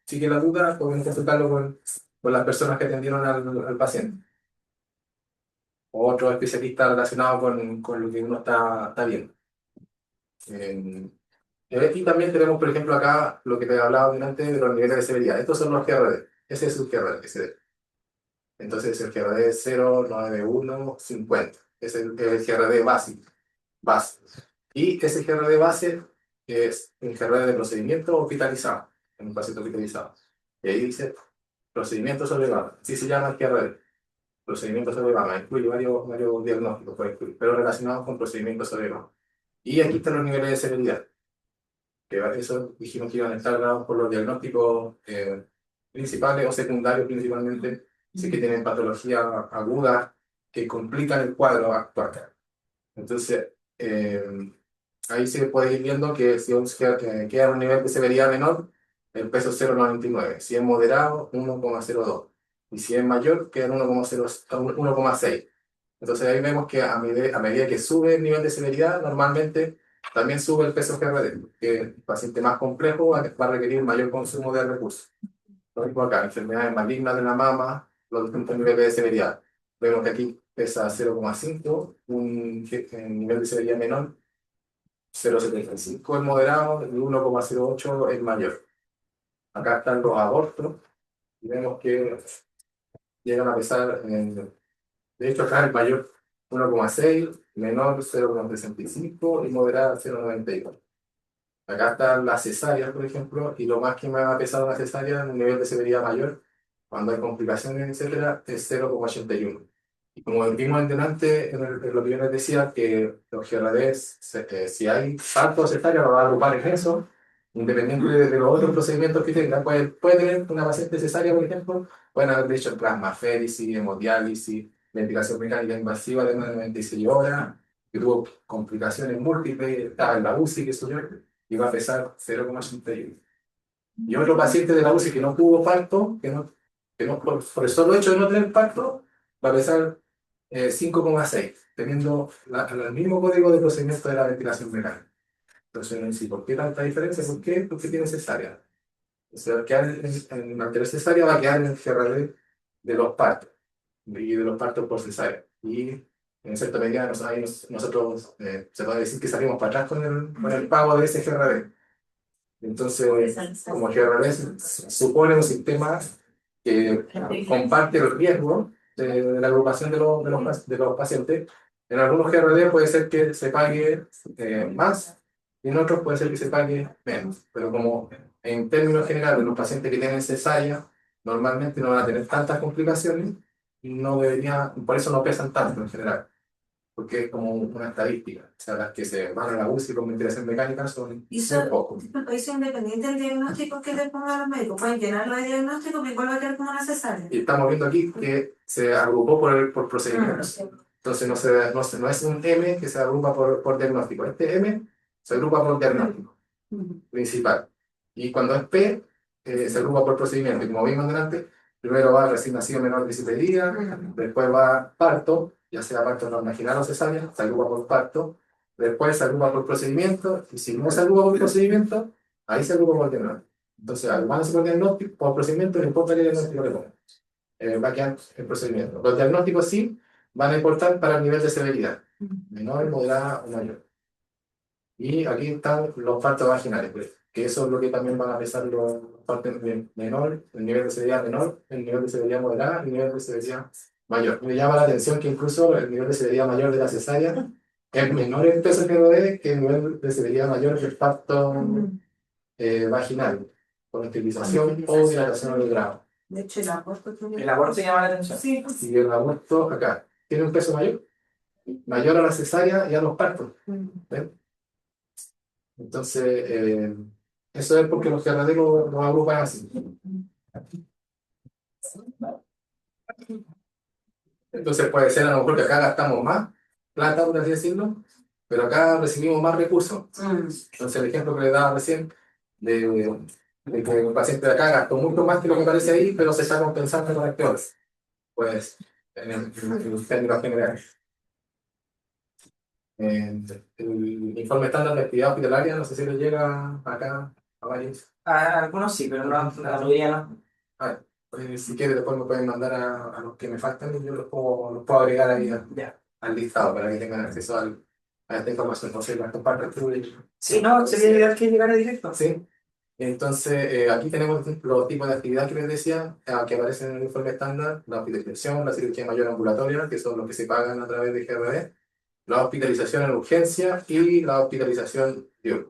Speaker 1: sigue la duda, podemos consultarlo con las personas que atendieron al paciente o otros especialistas relacionados con lo que uno está viendo. Y también tenemos, por ejemplo, acá lo que te he hablado delante de los niveles de severidad. Estos son los GRD. Ese es su GRD. Entonces el GRD es 0, 9, 1, 50. Es el GRD base. Y ese GRD base es un GRD de procedimiento hospitalizado, en un paciente hospitalizado. Y ahí dice procedimiento sobre mama. Así se llama el GRD. Procedimiento sobre mama. Incluye varios diagnósticos, puede incluir, pero relacionados con procedimientos sobre mama. Y aquí están los niveles de severidad, que eso dijimos que iban a estar dados por los diagnósticos principales o secundarios principalmente, si que tienen patologías agudas que complican el cuadro actual. Entonces, ahí se puede ir viendo que si queda en un nivel de severidad menor, el peso es 0,99. Si es moderado, 1,02. Y si es mayor, queda en 1,6. Entonces ahí vemos que a medida que sube el nivel de severidad, normalmente también sube el peso GRD, que el paciente más complejo va a requerir mayor consumo de recursos. Lo mismo acá, enfermedades malignas de la mama, los distintos niveles de severidad. Vemos que aquí pesa 0,5, un nivel de severidad menor, 0,75 es moderado y 1,08 es mayor. Acá están los abortos y vemos que llegan a pesar, de hecho acá el mayor 1,6, menor 0,65 y moderada 0,92. Acá están las cesáreas, por ejemplo, y lo más que me ha pesado una cesárea en un nivel de severidad mayor, cuando hay complicaciones, etcétera, es 0,81. Y como vimos en delante, en lo que yo les decía, que los GRDs, si hay salto de cesárea, lo va a agrupar en eso, independiente de los otros procedimientos que tenga. Puede tener una paciente cesárea, por ejemplo, pueden haber hecho plasmaféresis, hemodiálisis, ventilación mecánica invasiva de más de 96 horas, que tuvo complicaciones múltiples, estaba en la UCI, que eso yo, y va a pesar 0,81. Y otro paciente de la UCI que no tuvo parto, por el solo hecho de no tener parto, va a pesar 5,6, teniendo el mismo código de procedimiento de la ventilación mecánica. Entonces, no sé, ¿por qué tanta diferencia? ¿Por qué? Porque tiene cesárea. O sea, en la cesárea va a quedar en el GRD de los partos, y de los partos por cesárea. Y en cierta medida, nosotros se puede decir que salimos para atrás con el pago de ese GRD. Entonces, como GRD supone un sistema que comparte el riesgo de la agrupación de los pacientes, en algunos GRD puede ser que se pague más y en otros puede ser que se pague menos. Pero como en términos generales los pacientes que tienen cesárea normalmente no van a tener tantas complicaciones, por eso no pesan tanto en general, porque es como una estadística. O sea, las que se van a la UCI con ventilación mecánica son muy pocos.
Speaker 3: Eso independiente del diagnóstico que le pongan los médicos, pueden llenarlo de diagnóstico, pero igual va a quedar como una cesárea.
Speaker 1: Y estamos viendo aquí que se agrupó por procedimientos. Entonces no es un M que se agrupa por diagnóstico. Este M se agrupa por diagnóstico principal. Y cuando es P, se agrupa por procedimiento. Y como vimos delante, primero va recién nacido menor de 7 días, después va parto, ya sea parto no vaginal o cesárea, se agrupa por parto, después se agrupa por procedimiento, y si no se agrupa por procedimiento, ahí se agrupa por diagnóstico. Entonces, agrupándose por diagnóstico, por procedimiento, no importa qué diagnóstico le pongan, va a quedar el procedimiento. Los diagnósticos sí van a importar para el nivel de severidad, menor, moderada o mayor. Y aquí están los partos vaginales, pues, que eso es lo que también van a pesar los partos menor, el nivel de severidad menor, el nivel de severidad moderada y el nivel de severidad mayor. Me llama la atención que incluso el nivel de severidad mayor de la cesárea es menor en peso PRD que el nivel de severidad mayor del parto vaginal, con esterilización o dilatación del grado.
Speaker 3: De hecho, el aborto tiene...
Speaker 4: El aborto llama la atención.
Speaker 3: Sí, pues.
Speaker 1: Y el aborto acá tiene un peso mayor, mayor a la cesárea y a los partos. ¿Ven? Entonces, eso es porque los GRD lo agrupan así. Entonces puede ser a lo mejor que acá gastamos más plata, por así decirlo, pero acá recibimos más recursos. Entonces el ejemplo que le daba recién, de que un paciente de acá gastó mucho más que lo que aparece ahí, pero se está compensando con actores. Pues, en términos generales. El informe estándar de actividad hospitalaria, no sé si le llega acá a varios.
Speaker 4: Algunos sí, pero no, la mayoría no.
Speaker 1: Ah, si quiere, después me pueden mandar a los que me faltan y yo los puedo agregar ahí
Speaker 4: Ya.
Speaker 1: al listado para que tengan acceso a esta información. Entonces, las comparto.
Speaker 4: Sí, no, sería ideal que llegara directo.
Speaker 1: Sí. Entonces, aquí tenemos los tipos de actividad que les decía, que aparecen en el informe estándar: la hospitalización, la cirugía mayor ambulatoria, que son los que se pagan a través de GRD, la hospitalización en urgencia y la hospitalización diurna.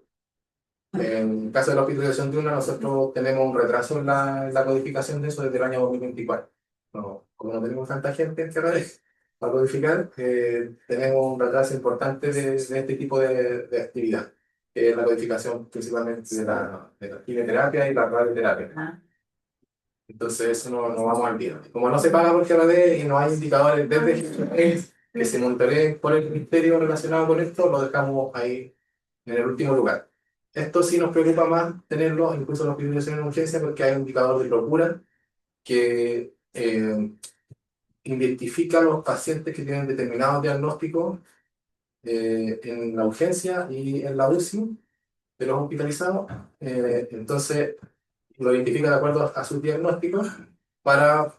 Speaker 1: En el caso de la hospitalización diurna, nosotros tenemos un retraso en la codificación de eso desde el año 2024. No, como no tenemos tanta gente en GRD para codificar, tenemos un retraso importante de este tipo de actividad, que es la codificación principalmente de la quimioterapia y la radioterapia. Entonces, eso no vamos al día. Como no se paga por GRD y no hay indicadores desde GRD que se monitoreen por el ministerio relacionado con esto, lo dejamos ahí en el último lugar. Esto sí nos preocupa más tenerlo, incluso en la hospitalización en urgencia, porque hay un indicador de locura que identifica a los pacientes que tienen determinados diagnósticos en la urgencia y en la UCI de los hospitalizados. Entonces, lo identifica de acuerdo a sus diagnósticos para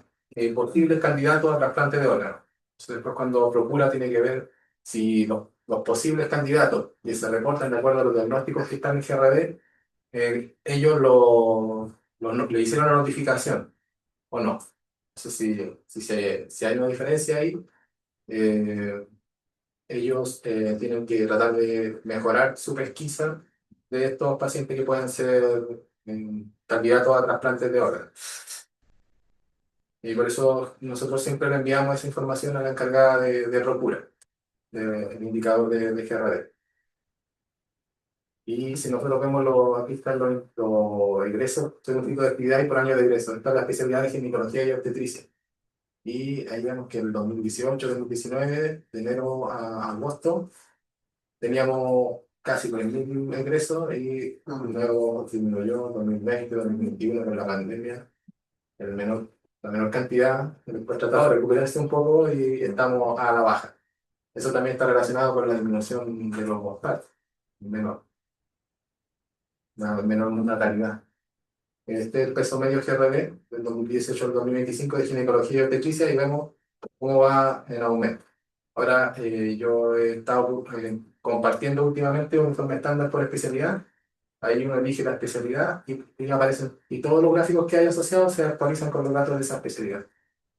Speaker 1: posibles candidatos a trasplante de órganos. Entonces, después, cuando procura, tiene que ver si los posibles candidatos que se reportan de acuerdo a los diagnósticos que están en GRD, ellos le hicieron la notificación o no. Eso sí, si hay una diferencia ahí, ellos tienen que tratar de mejorar su pesquisa de estos pacientes que pueden ser candidatos a trasplantes de órganos. Y por eso nosotros siempre le enviamos esa información a la encargada de procura, del indicador de GRD. Y si nosotros vemos aquí están los egresos, según tipo de actividad y por año de egreso. Esta es la especialidad de ginecología y obstetricia. Y ahí vemos que en el 2018, 2019, de enero a agosto, teníamos casi 3.000 ingresos y luego disminuyó 2020, 2021 con la pandemia, la menor cantidad. Después tratado de recuperarse un poco y estamos a la baja. Eso también está relacionado con la disminución de los partos, menor natalidad. Este es el peso medio GRD del 2018 al 2025 de ginecología y obstetricia y vemos cómo va en aumento. Ahora, yo he estado compartiendo últimamente un informe estándar por especialidad. Ahí uno elige la especialidad y aparecen, y todos los gráficos que hay asociados se actualizan con los datos de esa especialidad.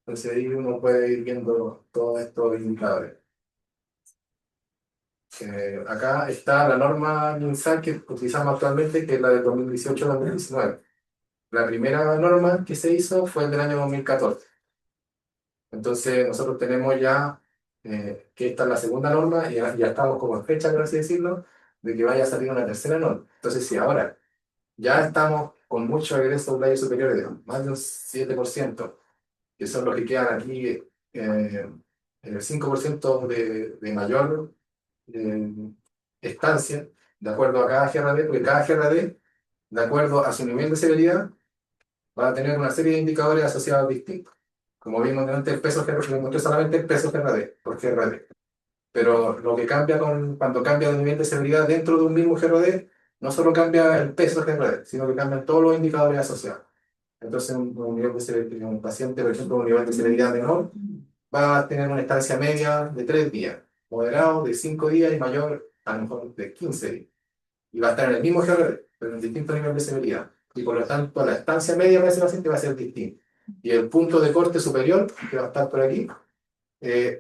Speaker 1: Entonces ahí uno puede ir viendo todos estos indicadores. Acá está la norma MinSal que utilizamos actualmente, que es la del 2018-2019. La primera norma que se hizo fue el del año 2014. Entonces nosotros tenemos ya que esta es la segunda norma y ya estamos como en fecha, por así decirlo, de que vaya a salir una tercera norma. Entonces, si ahora ya estamos con muchos egresos horarios superiores de más de un 7%, que son los que quedan aquí, en el 5% de mayor estancia, de acuerdo a cada GRD, porque cada GRD, de acuerdo a su nivel de severidad, va a tener una serie de indicadores asociados distintos. Como vimos delante, el peso GRD, le mostré solamente el peso GRD, por GRD. Pero lo que cambia cuando cambia de nivel de severidad dentro de un mismo GRD, no solo cambia el peso GRD, sino que cambian todos los indicadores asociados. Entonces, un nivel de severidad, un paciente, por ejemplo, un nivel de severidad menor, va a tener una estancia media de 3 días, moderado de 5 días y mayor a lo mejor de 15 días. Y va a estar en el mismo GRD, pero en distintos niveles de severidad. Y por lo tanto, la estancia media para ese paciente va a ser distinta. Y el punto de corte superior, que va a estar por aquí, es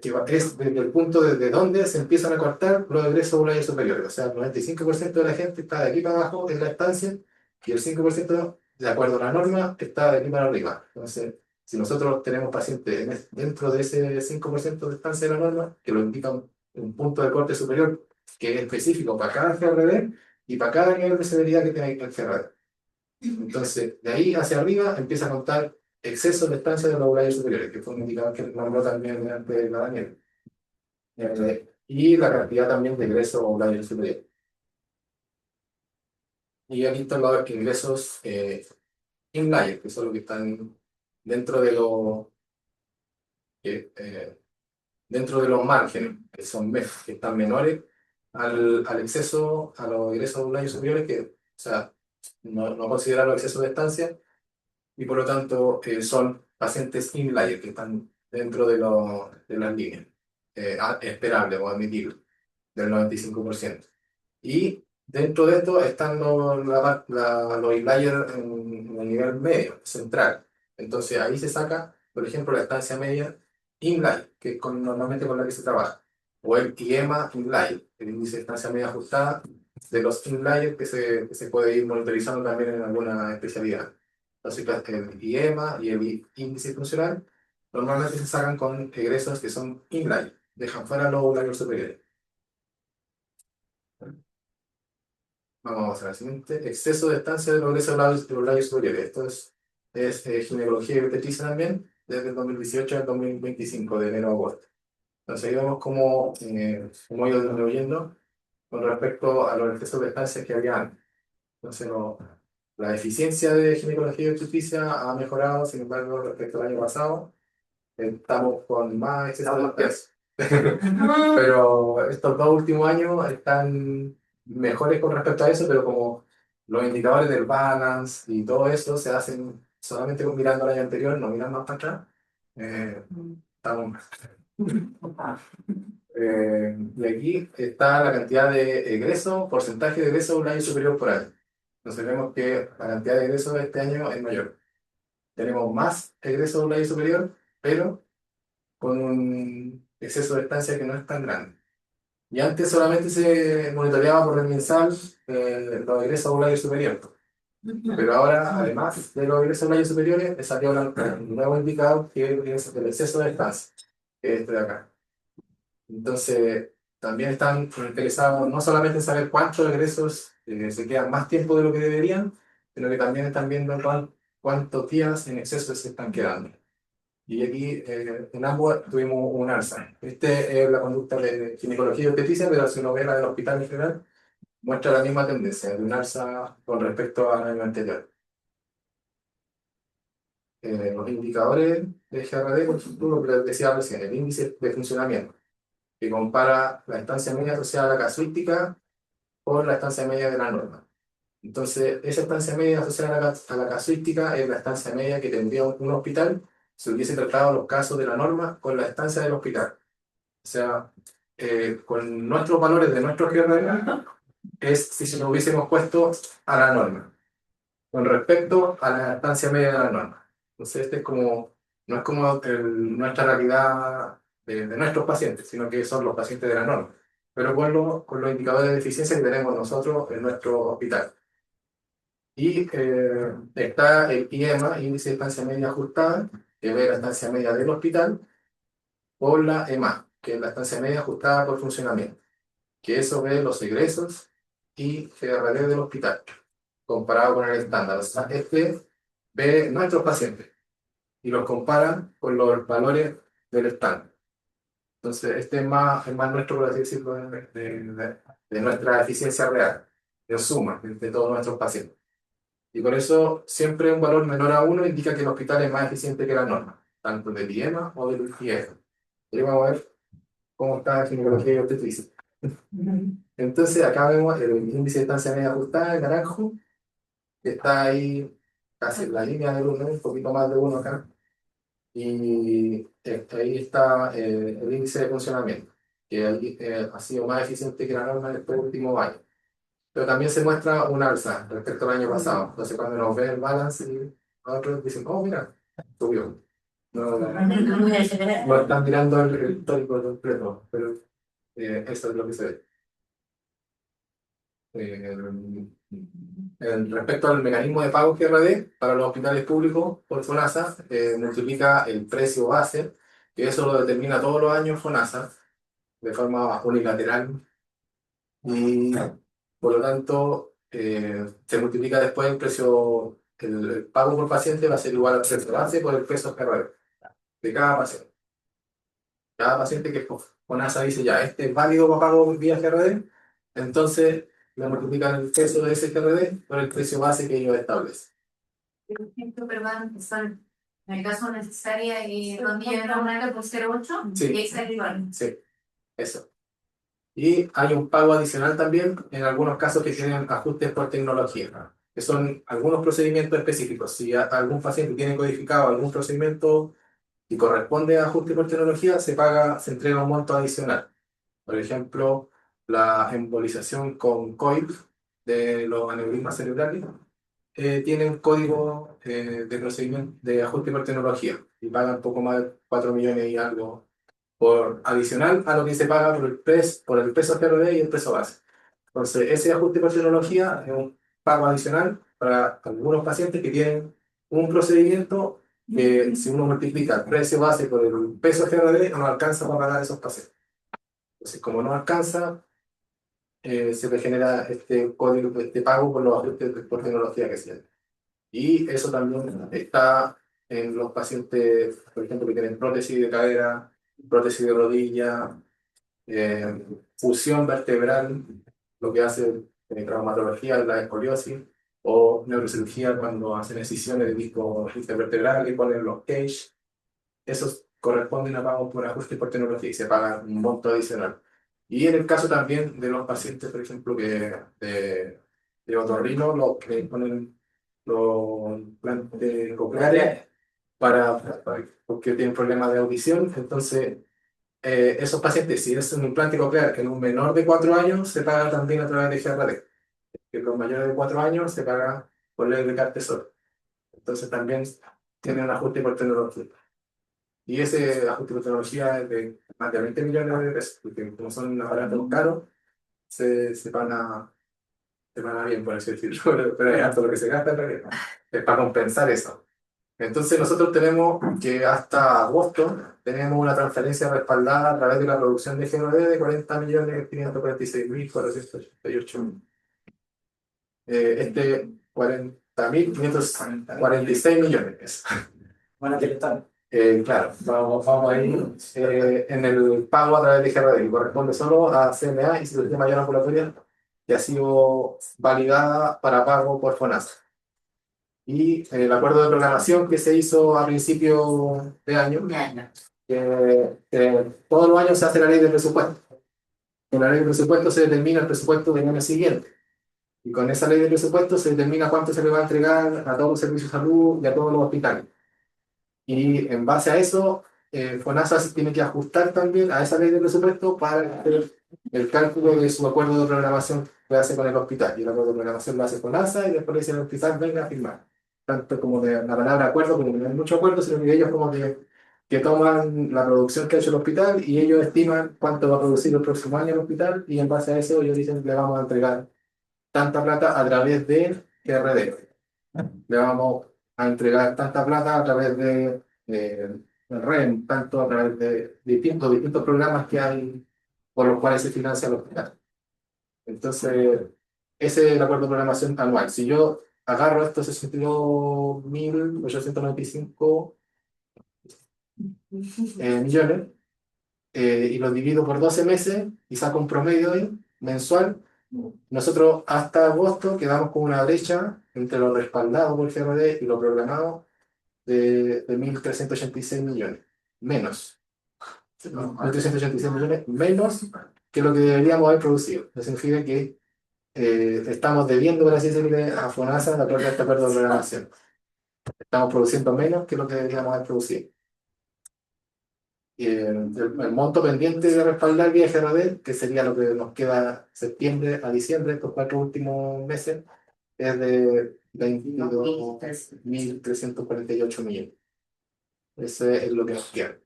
Speaker 1: desde el punto desde donde se empiezan a cortar los egresos ovularios superiores. O sea, el 95% de la gente está de aquí para abajo en la estancia y el 5%, de acuerdo a la norma, está de aquí para arriba. Entonces, si nosotros tenemos pacientes dentro de ese 5% de estancia de la norma, que lo indica un punto de corte superior que es específico para cada GRD y para cada nivel de severidad que tenga el GRD. Entonces, de ahí hacia arriba empieza a contar exceso de estancia de los ovularios superiores, que fue un indicador que nombró también antes la Daniela. Y la cantidad también de ingresos ovularios superiores. Y aquí están los ingresos inlier, que son los que están dentro de los que, dentro de los márgenes, que son que están menores al exceso, a los ingresos ovularios superiores, que, o sea, no consideran los excesos de estancia, y por lo tanto son pacientes inlier que están dentro de las líneas esperables o admitibles del 95%. Y dentro de esto están los inlier en el nivel medio, central. Entonces ahí se saca, por ejemplo, la estancia media inlier, que es normalmente con la que se trabaja, o el IEMA inlier, el índice de estancia media ajustada de los inlier que se puede ir monitorizando también en alguna especialidad. Entonces, el IEMA y el índice funcional normalmente se sacan con egresos que son inline, dejan fuera los ovularios superiores. Vamos a la siguiente. Exceso de estancia de los ovularios superiores. Esto es ginecología y obstetricia también, desde el 2018 al 2025, de enero a agosto. Entonces, ahí vemos cómo ha ido disminuyendo con respecto a los excesos de estancias que había antes. Entonces, la eficiencia de ginecología y obstetricia ha mejorado, sin embargo, respecto al año pasado, estamos con más exceso de estancias. Pero estos 2 últimos años están mejores con respecto a eso, pero como los indicadores del balance y todo eso se hacen solamente mirando al año anterior, no miran más para atrás, estamos y aquí está la cantidad de egresos, porcentaje de egresos un año superior por año. Entonces vemos que la cantidad de egresos de este año es mayor. Tenemos más egresos un año superior, pero con un exceso de estancia que no es tan grande. Y antes solamente se monitoreaba por el mensal los egresos ovularios superiores. Pero ahora, además de los egresos ovularios superiores, le salió un nuevo indicador que es el exceso de estancia, que es este de acá. Entonces, también están interesados no solamente en saber cuántos egresos se quedan más tiempo de lo que deberían, sino que también están viendo cuántos días en exceso se están quedando. Y aquí en ambos tuvimos un alza. Este es la conducta de ginecología y obstetricia, pero si uno ve la del hospital en general, muestra la misma tendencia de un alza con respecto al año anterior. Los indicadores de GRD, por ejemplo, lo que les decía recién, el índice de funcionamiento, que compara la estancia media asociada a la casuística por la estancia media de la norma. Entonces, esa estancia media asociada a la casuística es la estancia media que tendría un hospital si hubiese tratado los casos de la norma con la estancia del hospital. O sea, con nuestros valores de nuestro GRD es si nos hubiésemos puesto a la norma, con respecto a la estancia media de la norma. Entonces, este es como, no es como nuestra realidad de nuestros pacientes, sino que son los pacientes de la norma, pero con los indicadores de eficiencia que tenemos nosotros en nuestro hospital. Y está el IEMA, índice de estancia media ajustada, que ve la estancia media del hospital, por la EMA, que es la estancia media ajustada por funcionamiento, que eso ve los egresos y GRD del hospital, comparado con el estándar. O sea, este ve nuestros pacientes y los compara con los valores del estándar. Entonces, este es más nuestro, por así decirlo, de nuestra eficiencia real. en suma, de todos nuestros pacientes. Y por eso siempre un valor menor a 1 indica que el hospital es más eficiente que la norma, tanto del IEMA o del IEF. Y vamos a ver cómo está la ginecología y obstetricia. Entonces acá vemos el índice de estancia media ajustada en naranjo, que está ahí casi en la línea del 1, un poquito más de 1 acá. Y ahí está el índice de funcionamiento, que ahí, ha sido más eficiente que la norma en estos últimos años. Pero también se muestra un alza respecto al año pasado. Entonces, cuando nos ven el balance, otros dicen, oh, mira, subió. No, no están mirando el histórico completo, pero eso es lo que se ve. Respecto al mecanismo de pago GRD para los hospitales públicos por FONASA, multiplica el precio base, que eso lo determina todos los años FONASA, de forma unilateral, y por lo tanto se multiplica después el precio, el pago por paciente va a ser igual al precio base por el peso GRD de cada paciente. Cada paciente que FONASA dice ya, este es válido para pago vía GRD, entonces le multiplican el peso de ese GRD por el precio base que ellos establecen.
Speaker 2: Por ejemplo, perdón, son en el caso necesaria y 2.000.000 por 0,8
Speaker 1: Sí.
Speaker 2: y igual.
Speaker 1: Sí, eso. Y hay un pago adicional también en algunos casos que tienen ajustes por tecnología, que son algunos procedimientos específicos. Si algún paciente tiene codificado algún procedimiento y corresponde a ajuste por tecnología, se entrega un monto adicional. Por ejemplo, la embolización con COIL de los aneurismas cerebrales tiene un código de procedimiento de ajuste por tecnología y pagan un poco más de 4 millones y algo por adicional a lo que se paga por el peso GRD y el peso base. Entonces, ese ajuste por tecnología es un pago adicional para algunos pacientes que tienen un procedimiento que si uno multiplica el precio base por el peso GRD, no alcanza para pagar esos pacientes. Entonces, como no alcanza, se le genera este código, este pago por los ajustes por tecnología que se llama. Y eso también está en los pacientes, por ejemplo, que tienen prótesis de cadera, prótesis de rodilla, fusión vertebral, lo que hace en traumatología, la escoliosis, o neurocirugía cuando hacen excisiones de disco intervertebral y ponen los cage. Esos corresponden a pagos por ajuste por tecnología y se paga un monto adicional. Y en el caso también de los pacientes, por ejemplo, que de otorrino, los que ponen los implantes cocleares porque tienen problemas de audición, entonces esos pacientes, si es un implante coclear que en un menor de 4 años, se paga también a través de GRD, que los mayores de 4 años se paga por ley de Cartesor. Entonces también tienen un ajuste por tecnología. Y ese ajuste por tecnología es de más de 20 millones de pesos, porque como son aparatos caros, se van a bien, por así decirlo, pero es harto lo que se gasta en realidad. Es para compensar eso. Entonces nosotros tenemos que hasta agosto tenemos una transferencia respaldada a través de la producción de GND de 40.546.488. Este 40.546 millones.
Speaker 4: Bueno, que están.
Speaker 1: Claro, vamos a ir en el pago a través de GRD, que corresponde solo a CMA y Cirugía Mayor Ambulatoria, que ha sido validada para pago por FONASA. Y el acuerdo de programación que se hizo a principio de año, todos los años se hace la ley de presupuesto. En la ley de presupuesto se determina el presupuesto del año siguiente. Y con esa ley de presupuesto se determina cuánto se le va a entregar a todos los servicios de salud y a todos los hospitales. Y en base a eso, FONASA tiene que ajustar también a esa ley de presupuesto para hacer el cálculo de su acuerdo de programación que hace con el hospital. Y el acuerdo de programación lo hace FONASA y después le dice al hospital, venga a firmar. Tanto como de la palabra acuerdo, porque no hay mucho acuerdo, sino que ellos como que toman la producción que ha hecho el hospital y ellos estiman cuánto va a producir el próximo año el hospital y en base a eso ellos dicen le vamos a entregar tanta plata a través de GRD. Le vamos a entregar tanta plata a través de REM, tanto a través de distintos programas que hay por los cuales se financia el hospital. Entonces, ese es el acuerdo de programación anual. Si yo agarro estos 62.895 millones y los divido por 12 meses y saco un promedio ahí, mensual, Nosotros hasta agosto quedamos con una brecha entre lo respaldado por GRD y lo programado de 1.386 millones. Menos. ¿No? 1.386 millones menos que lo que deberíamos haber producido. Eso significa que estamos debiendo, por así decirlo, a FONASA la plata de este acuerdo de programación. Estamos produciendo menos que lo que deberíamos haber producido. Y el monto pendiente de respaldar vía GRD, que sería lo que nos queda septiembre a diciembre, estos 4 últimos meses, es de 22.348 millones. Ese es lo que nos queda,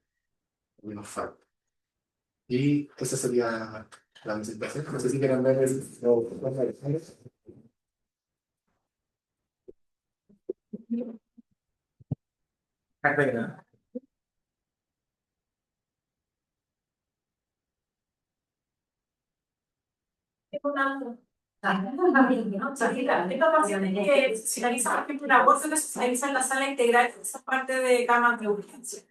Speaker 1: lo que nos falta. Y esa sería la presentación. No sé si quieren ver
Speaker 4: Perfecto.
Speaker 3: Que se finaliza, por ejemplo, una bolsa que se finaliza en la sala integral, esa parte de camas de urgencia.